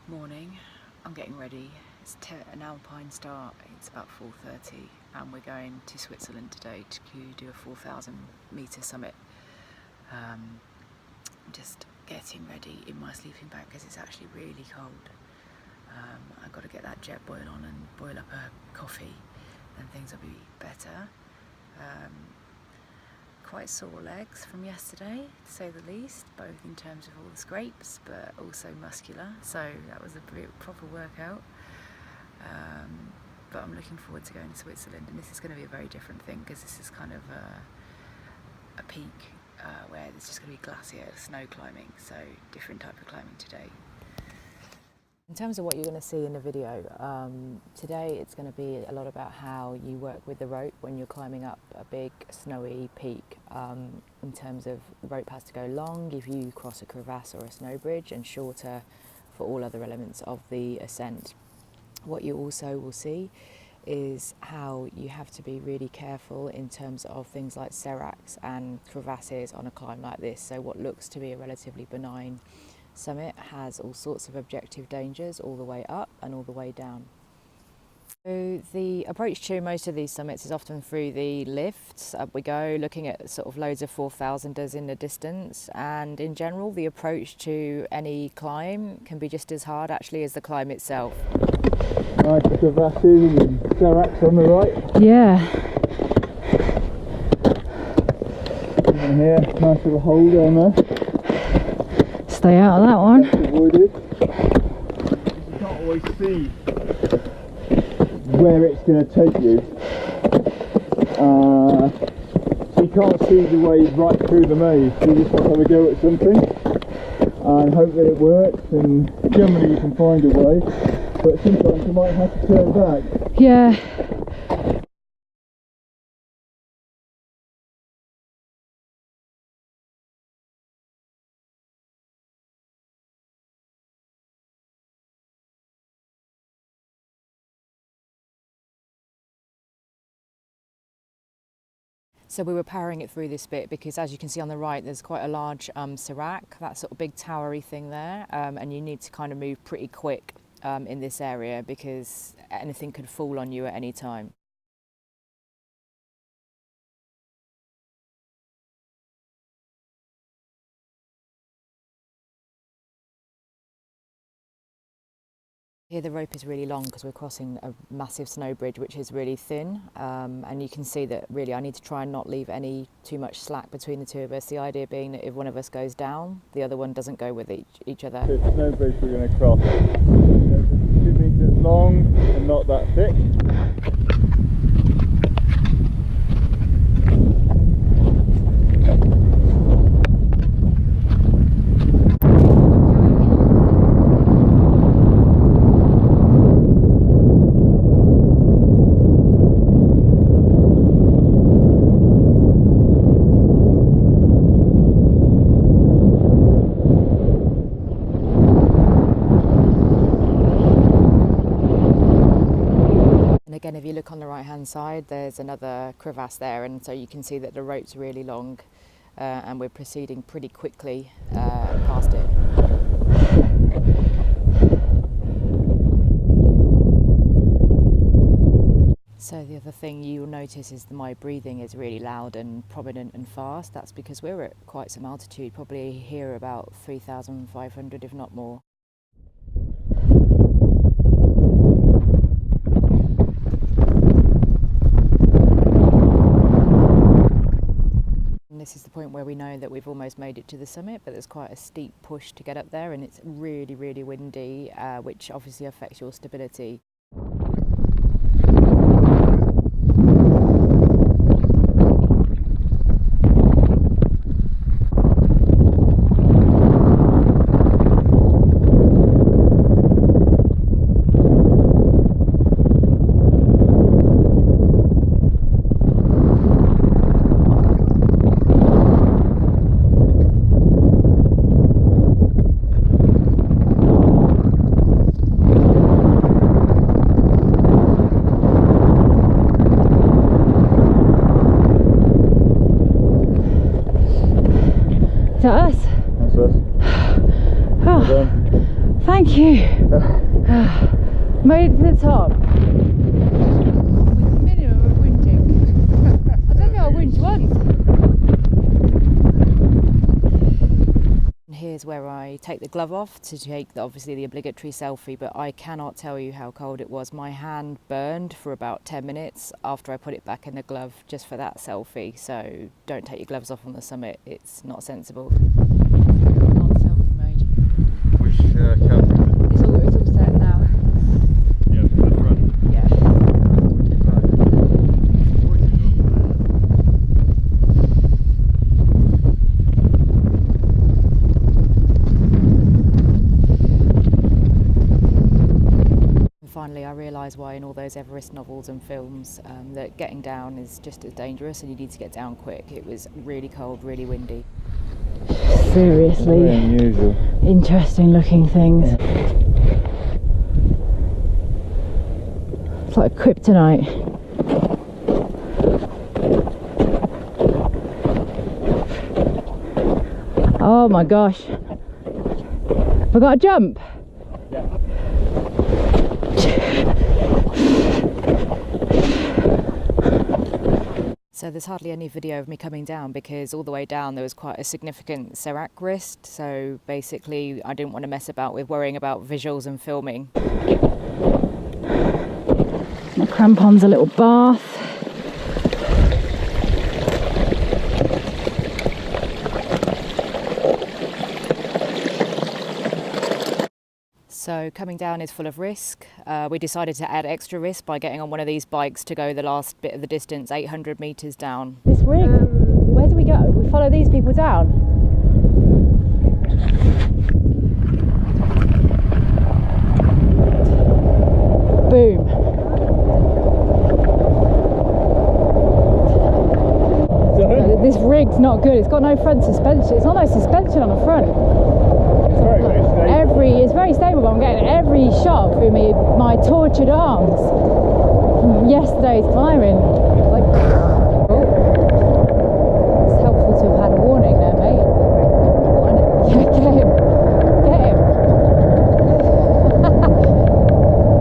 Morning, I'm getting ready. It's an alpine start, it's about 4:30 and we're going to Switzerland today to do a 4,000 metre summit. I'm just getting ready in my sleeping bag because it's actually really cold. I've got to get that jet boil on and boil up a coffee, then things will be better. Quite sore legs from yesterday, to say the least, both in terms of all the scrapes but also muscular, so that was a proper workout. But I'm looking forward to going to Switzerland, and this is going to be a very different thing because this is kind of a peak where there's just going to be glacier snow climbing, so different type of climbing today. In terms of what you're going to see in the video, today it's going to be a lot about how you work with the rope when you're climbing up a big snowy peak. In terms of the rope has to go long if you cross a crevasse or a snow bridge, and shorter for all other elements of the ascent. What you also will see is how you have to be really careful in terms of things like seracs and crevasses on a climb like this. So what looks to be a relatively benign summit has all sorts of objective dangers all the way up and all the way down. So the approach to most of these summits is often through the lifts. Up we go, looking at sort of loads of 4,000ers in the distance, and in general the approach to any climb can be just as hard actually as the climb itself. Nice crevasses and seracs on the right. Yeah. And here, nice little hole down there. Stay out of that one. That's avoided. You can't always see where it's going to take you. So you can't see the way right through the maze. You just want to have a go at something and hope that it works, and generally you can find a way, but sometimes you might have to turn back. Yeah. So we were powering it through this bit because, as you can see on the right, there's quite a large serac, that sort of big towery thing there, and you need to kind of move pretty quick in this area because anything could fall on you at any time. Here the rope is really long because we're crossing a massive snow bridge which is really thin, and you can see that really I need to try and not leave too much slack between the two of us. The idea being that if one of us goes down, the other one doesn't go with each other. The snow bridge we're going to cross is 2 metres long and not that thick. Again, if you look on the right hand side, there's another crevasse there, and so you can see that the rope's really long, and we're proceeding pretty quickly past it. So the other thing you'll notice is that my breathing is really loud and prominent and fast. That's because we're at quite some altitude, probably here about 3,500 if not more. This is the point where we know that we've almost made it to the summit, but there's quite a steep push to get up there, and it's really, really windy, which obviously affects your stability. That's us. Oh, Thank you. Made it to the top. With minimum of whinging. I don't think I whinged once. Here's where I take the glove off to take obviously the obligatory selfie, but I cannot tell you how cold it was. My hand burned for about 10 minutes after I put it back in the glove just for that selfie, so don't take your gloves off on the summit, it's not sensible. On selfie mode. Which camera? It's all set now. Yeah, the front. Yeah. Finally, I realised why in all those Everest novels and films that getting down is just as dangerous and you need to get down quick. It was really cold, really windy. Seriously, very unusual. Interesting looking things. It's like kryptonite. Oh my gosh. Have I got to jump? Yeah. So there's hardly any video of me coming down because all the way down there was quite a significant serac wrist, so basically I didn't want to mess about with worrying about visuals and filming. My crampon's a little bath. So coming down is full of risk. We decided to add extra risk by getting on one of these bikes to go the last bit of the distance, 800 metres down. This rig, where do we go? We follow these people down. Boom. No, this rig's not good. It's got no front suspension. It's not no suspension on the front. It's very stable, but I'm getting every shot through my tortured arms from yesterday's climbing. Like